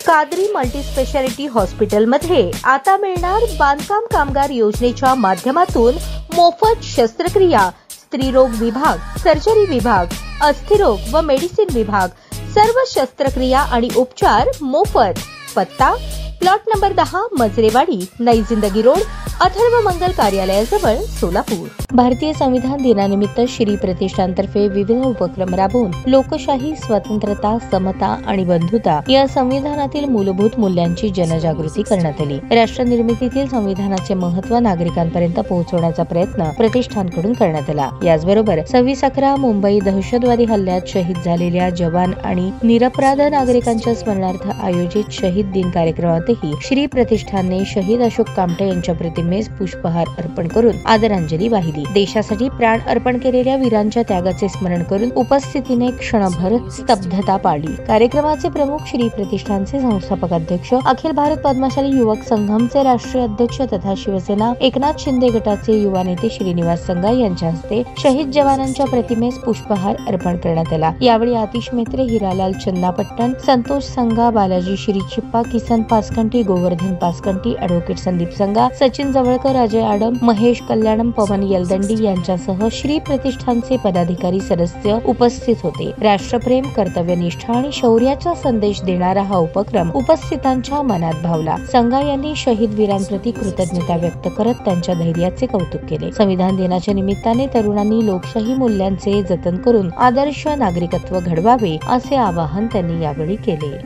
Qadri multispeciality हॉस्पिटलमध्ये आता मिळणार बांधकाम कामगार योजनेच्या माध्यमातून मोफत शस्त्रक्रिया, स्त्रीरोग विभाग, सर्जरी विभाग, अस्थिरोग व मेडिसिन विभाग, सर्व शस्त्रक्रिया आणि उपचार मोफत। पत्ता प्लॉट नंबर 10, मजरेवाडी, नई जिंदगी रोड, अथर्व मंगल कार्यालयाजवळ, सोलापूर। भारतीय संविधान दिनानिमित्त श्री प्रतिष्ठानतर्फे विविध उपक्रम राबवून लोकशाही, स्वतंत्रता, समता आणि बंधुता या संविधानातील मूलभूत मूल्यांची जनजागृती करण्यात आली। राष्ट्र निर्मितीतील संविधानाचे महत्त्व नागरिकांपर्यंत पोहोचवण्याचा प्रयत्न प्रतिष्ठानकडून करण्यात आला। याचबरोबर 26/11 मुंबई दहशतवादी हल्ल्यात शहीद झालेल्या जवान आणि निरपराध नागरिकांच्या स्मरणार्थ आयोजित शहीद दिन कार्यक्रमातही श्री प्रतिष्ठानने शहीद अशोक कामटे यांच्या प्रतिमेस पुष्पहार अर्पण करून आदरांजली वाहिली। देशासाठी प्राण अर्पण केलेल्या वीरांच्या त्यागाचे स्मरण करून उपस्थितीने क्षणभर स्तब्धता पाळली। कार्यक्रमाचे प्रमुख श्री प्रतिष्ठानचे संस्थापक अध्यक्ष, अखिल भारत पद्मशाली युवक संघमचे राष्ट्रीय अध्यक्ष तथा शिवसेना एकनाथ शिंदे गटाचे युवा नेते श्रीनिवास संगा यांच्या हस्ते शहीद जवानांच्या प्रतिमेस पुष्पहार अर्पण करण्यात आला। यावेळी आतिश मेत्रे, हिरालाल चन्नापट्टण, संतोष संगा, बालाजी श्रीचिप्पा, किसन पासकंटी, गोवर्धन पासकंटी, ॲडव्होकेट संदीप संगा, सचिन जवळकर, अजय आडम, महेश कल्याणम, पवन यलदंडी यांच्यासह श्री प्रतिष्ठानचे पदाधिकारी सदस्य उपस्थित होते। राष्ट्रप्रेम, कर्तव्यनिष्ठा आणि शौर्याचा संदेश देणारा हा उपक्रम उपस्थितांच्या मनात भावला। संगा यांनी शहीद वीरांप्रती कृतज्ञता व्यक्त करत त्यांच्या धैर्याचे कौतुक केले। संविधान दिनाच्या निमित्ताने तरुणांनी लोकशाही मूल्यांचे जतन करून आदर्श नागरिकत्व घडवावे असे आवाहन त्यांनी यावेळी केले।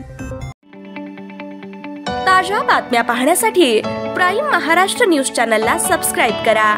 ताज्या बातम्या पाहण्यासाठी प्राईम महाराष्ट्र न्यूज चॅनलला सबस्क्राईब करा।